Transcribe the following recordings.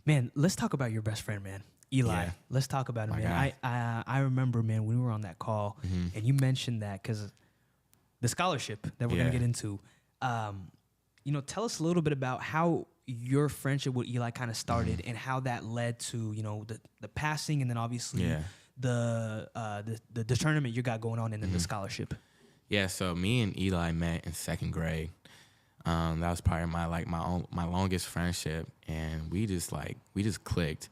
Man, let's talk about your best friend, man. Eli. Yeah. Let's talk about him, My man. guy. I remember, man, when we were on that call, and you mentioned that because the scholarship that we're gonna Yeah. get into. Tell us a little bit about how your friendship with Eli kind of started and how that led to the passing, and then obviously Yeah. the tournament you got going on, and then the scholarship. Yeah, so me and Eli met in second grade. That was probably my longest friendship, and we just clicked.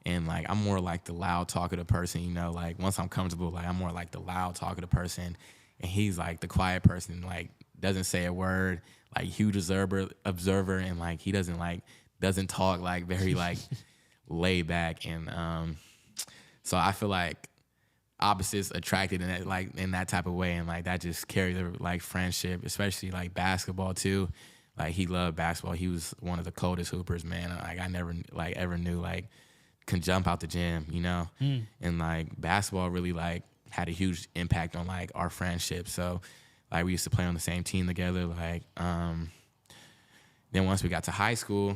And like I'm more like the loud talkative person, like once I'm comfortable, like I'm more like the loud talkative person, and he's like the quiet person, like doesn't say a word, like huge observer, and like he doesn't talk, like very like laid back, and so I feel like opposites attracted in that type of way, and like that just carried a like friendship, especially like basketball too. Like he loved basketball. He was one of the coldest hoopers, man. Like I never like ever knew like can jump out the gym, and like basketball really like had a huge impact on like our friendship. So like we used to play on the same team together. Like then once we got to high school,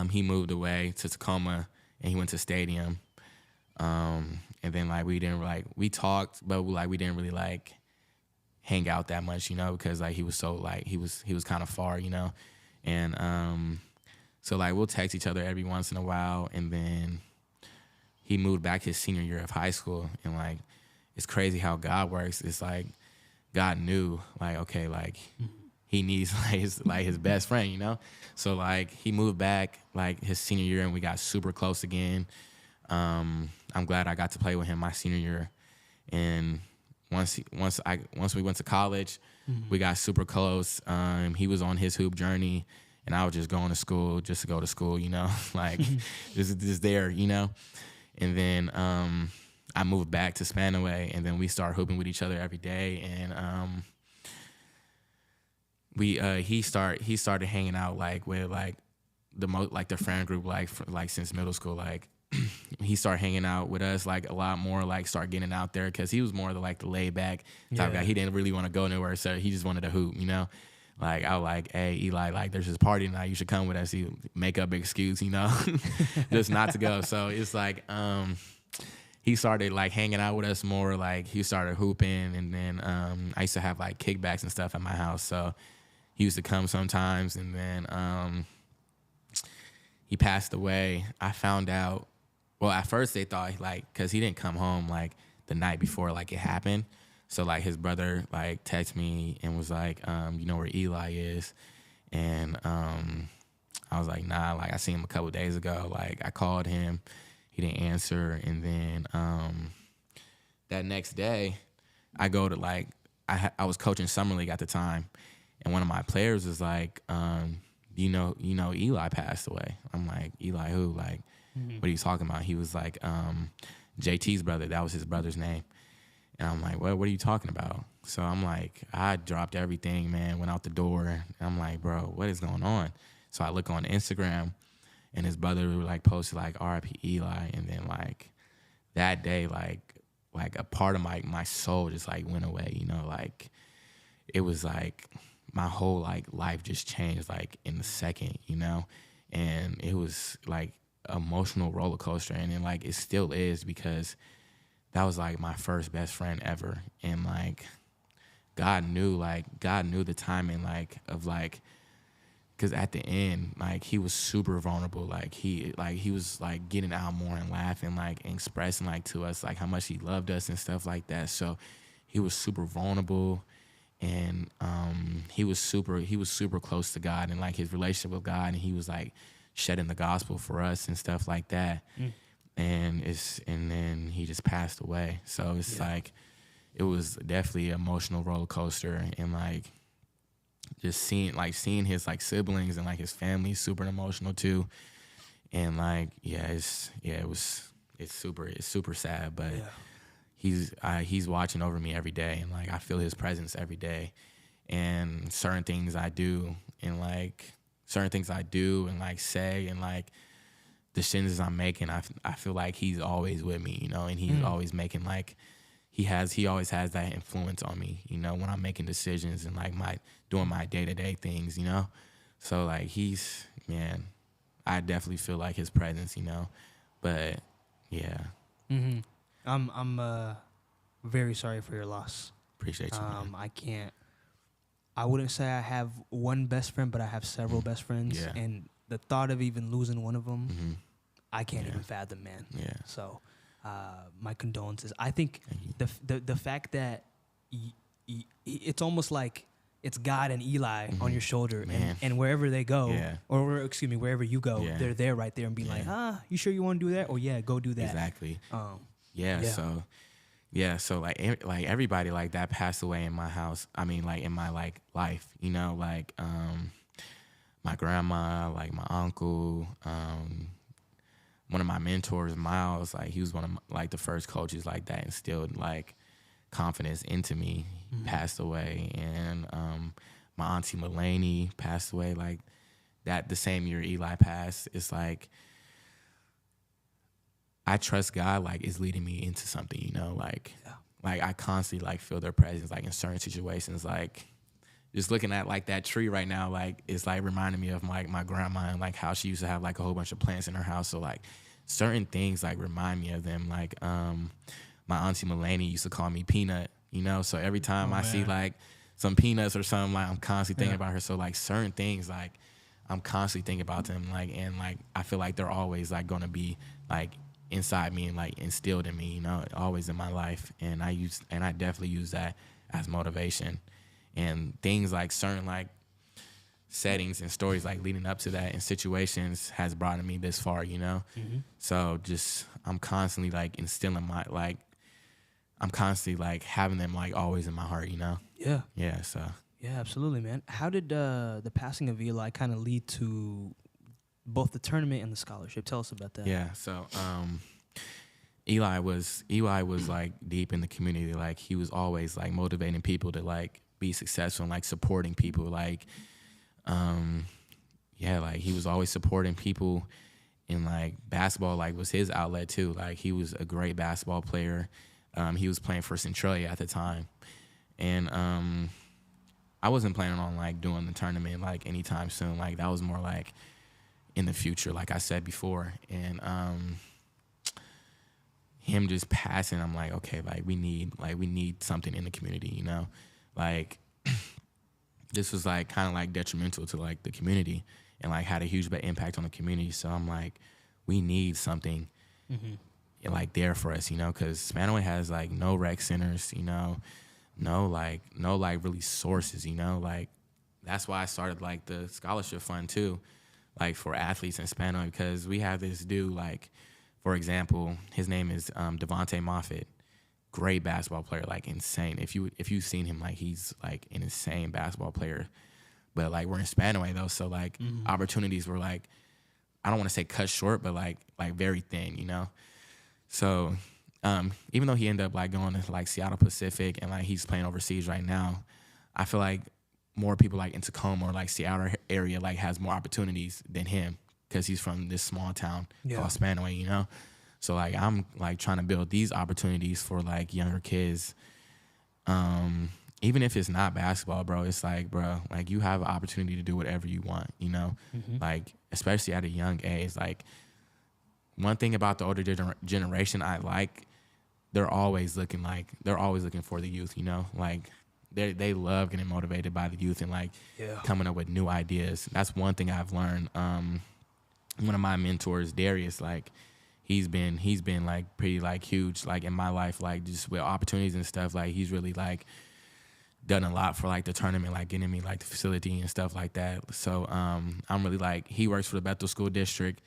he moved away to Tacoma and he went to Stadium. And then like we talked, but like we didn't really like hang out that much, because like he was so like he was kind of far, and so like we'll text each other every once in a while. And then he moved back his senior year of high school, and like it's crazy how God works. It's like God knew like okay, like he needs his best friend, So like he moved back like his senior year, and we got super close again. I'm glad I got to play with him my senior year, and once we went to college, we got super close. He was on his hoop journey, and I was just going to school just to go to school, like just there, And then I moved back to Spanaway, and then we started hooping with each other every day, and he started hanging out like with like the friend group like since middle school, like. He started hanging out with us like a lot more, like start getting out there, because he was more of the laid back type guy. He didn't really want to go nowhere, so he just wanted to hoop, Like I was like, hey Eli, like there's this party tonight, you should come with us. He make up an excuse, just not to go. So it's like he started like hanging out with us more, like he started hooping, and then I used to have like kickbacks and stuff at my house, so he used to come sometimes. And then he passed away. I found out. Well, at first they thought like, cause he didn't come home like the night before like it happened. So like his brother like texted me and was like, you know where Eli is? And I was like, nah, like I seen him a couple days ago. Like I called him, he didn't answer. And then that next day I go to like, I was coaching summer league at the time, and one of my players was like, you know Eli passed away. I'm like, Eli who? Like, what are you talking about? He was like, JT's brother. That was his brother's name. And I'm like, what are you talking about? So I'm like, I dropped everything, man, went out the door. And I'm like, bro, what is going on? So I look on Instagram, and his brother like posted like RIP Eli. And then like that day, like a part of my soul just like went away, like it was like my whole like life just changed like in a second, and it was like emotional roller coaster. And then like it still is, because that was like my first best friend ever, and like God knew the timing like of like, because at the end like he was super vulnerable, like he was like getting out more and laughing, like expressing like to us like how much he loved us and stuff like that. So he was super vulnerable, and he was super close to God and like his relationship with God, and he was like shedding the gospel for us and stuff like that. And then he just passed away. So it's like it was definitely an emotional roller coaster, and like just seeing his like siblings and like his family super emotional too. And like it's super sad, but he's watching over me every day, and like I feel his presence every day. And certain things I do and like say, and like decisions I'm making, I feel like he's always with me, and he's always making like he always has that influence on me, when I'm making decisions and like doing my day-to-day things, So like he's, man, I definitely feel like his presence, you know. But yeah. Mm-hmm. I'm very sorry for your loss. Appreciate you, man. I wouldn't say I have one best friend, but I have several best friends. Yeah. And the thought of even losing one of them, Mm-hmm. I can't Yeah. even fathom, man. Yeah. So, my condolences. I think the fact that it's almost like it's God and Eli on your shoulder, and wherever they go, wherever you go, they're there right there and be like, you sure you want to do that? Or go do that. Exactly. Yeah. So like everybody like that passed away in my house. I mean, like in my like life, you know, like my grandma, like my uncle, one of my mentors, Miles, like he was one of like the first coaches like that instilled like confidence into me. Passed away, and my auntie Mulaney passed away like that the same year Eli passed. It's like I trust God like is leading me into something, you know, like I constantly like feel their presence like in certain situations, like just looking at like that tree right now, like it's like reminding me of like my grandma and like how she used to have like a whole bunch of plants in her house. So like certain things like remind me of them. Like my auntie Mulaney used to call me Peanut, you know, so every time I see like some peanuts or something, like I'm constantly thinking about her. So like certain things, like I'm constantly thinking about them, like, and like I feel like they're always like gonna be like inside me and like instilled in me, you know, always in my life. And I definitely use that as motivation. And things like certain like settings and stories like leading up to that and situations has brought me this far, you know. So just I'm constantly like instilling I'm constantly like having them like always in my heart, you know. So Yeah, absolutely, man. How did the passing of Eli kind of lead to both the tournament and the scholarship? Tell us about that. Yeah, so Eli was like deep in the community. Like he was always like motivating people to like be successful and like supporting people. Like like he was always supporting people, and like basketball like was his outlet too. Like he was a great basketball player. He was playing for Trey at the time, and I wasn't planning on like doing the tournament like anytime soon. Like that was more like in the future, like I said before. And him just passing, I'm like, okay, like we need something in the community, you know. Like this was like kind of like detrimental to like the community and like had a huge impact on the community. So I'm like, we need something like there for us, you know, because Spanaway has like no rec centers, you know, no really sources, you know. Like that's why I started like the scholarship fund too, like for athletes in Spanaway, because we have this dude, like for example, his name is Devontae Moffitt. Great basketball player, like insane. If you've seen him, like he's like an insane basketball player. But like we're in Spanaway though, so like opportunities were like, I don't want to say cut short, but like very thin, you know. So even though he ended up like going to like Seattle Pacific and like he's playing overseas right now, I feel like more people like in Tacoma or like Seattle area like has more opportunities than him because he's from this small town called Spanaway, you know. So like I'm like trying to build these opportunities for like younger kids. Even if it's not basketball, bro, it's like, bro, like you have an opportunity to do whatever you want, you know. Like especially at a young age. Like one thing about the older generation I like, they're always looking for the youth, you know. Like they love getting motivated by the youth and like coming up with new ideas. That's one thing I've learned. One of my mentors, Darius, like he's been like pretty like huge like in my life, like just with opportunities and stuff. Like he's really like done a lot for like the tournament, like getting me like the facility and stuff like that. So I'm really like, he works for the Bethel School District,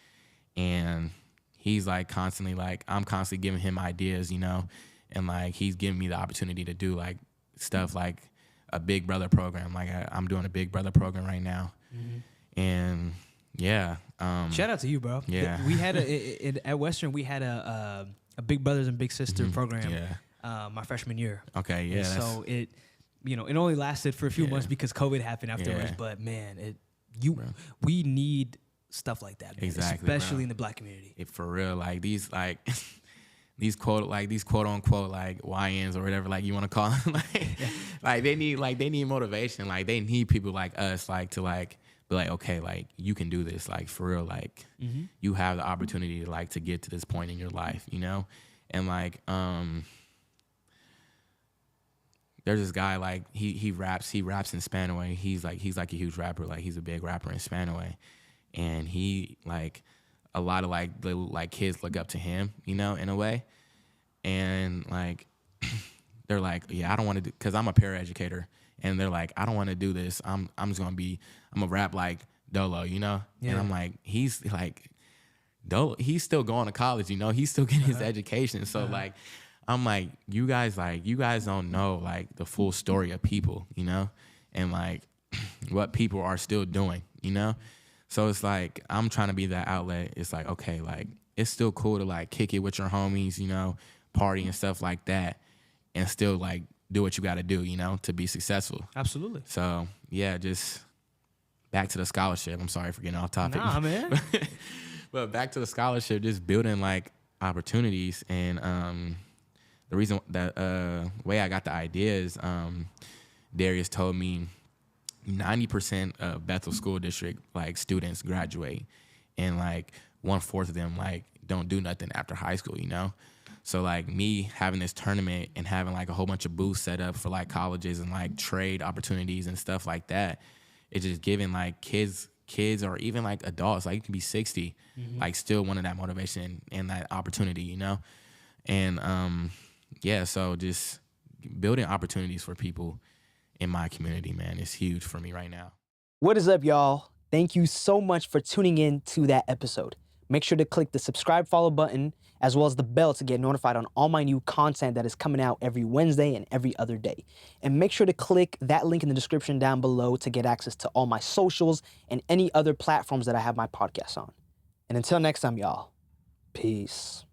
and he's like constantly like, I'm constantly giving him ideas, you know, and like he's giving me the opportunity to do like stuff like a Big Brother program. Like I'm doing a Big Brother program right now, and shout out to you, bro. Yeah, we had at Western we had a Big Brothers and Big Sister program. My freshman year. Okay, yeah. So it only lasted for a few months because COVID happened afterwards. But man, we need stuff like that, man, exactly, especially in the Black community. For real, like these like these quote unquote like YNs or whatever like you want to call them, like they need motivation. Like they need people like us like to like be like, okay, like you can do this, like for real, like you have the opportunity to like to get to this point in your life, you know? And like there's this guy, like he raps in Spanaway. He's like a huge rapper, like he's a big rapper in Spanaway. And he like a lot of like the like kids look up to him, you know, in a way. And like they're like, yeah, I don't want to do, because I'm a paraeducator, and they're like, I don't want to do this. I'm gonna rap like Dolo, you know? Yeah. And I'm like, he's like Dolo, he's still going to college, you know, he's still getting his education. So like I'm like, you guys don't know like the full story of people, you know, and like what people are still doing, you know? So it's like, I'm trying to be that outlet. It's like, okay, like it's still cool to like kick it with your homies, you know, party and stuff like that, and still like do what you got to do, you know, to be successful. Absolutely. So yeah, just back to the scholarship. I'm sorry for getting off topic. Nah, man. But back to the scholarship, just building like opportunities. And the reason that way I got the idea is Darius told me 90% of Bethel School District like students graduate, and like 1/4 of them like don't do nothing after high school, you know? So like me having this tournament and having like a whole bunch of booths set up for like colleges and like trade opportunities and stuff like that, it's just giving like kids or even like adults, like you can be 60, like still wanting that motivation and that opportunity, you know? And yeah, so just building opportunities for people in my community, man, is huge for me right now. What is up, y'all? Thank you so much for tuning in to that episode. Make sure to click the subscribe, follow button, as well as the bell to get notified on all my new content that is coming out every Wednesday and every other day. And make sure to click that link in the description down below to get access to all my socials and any other platforms that I have my podcast on. And until next time, y'all, peace.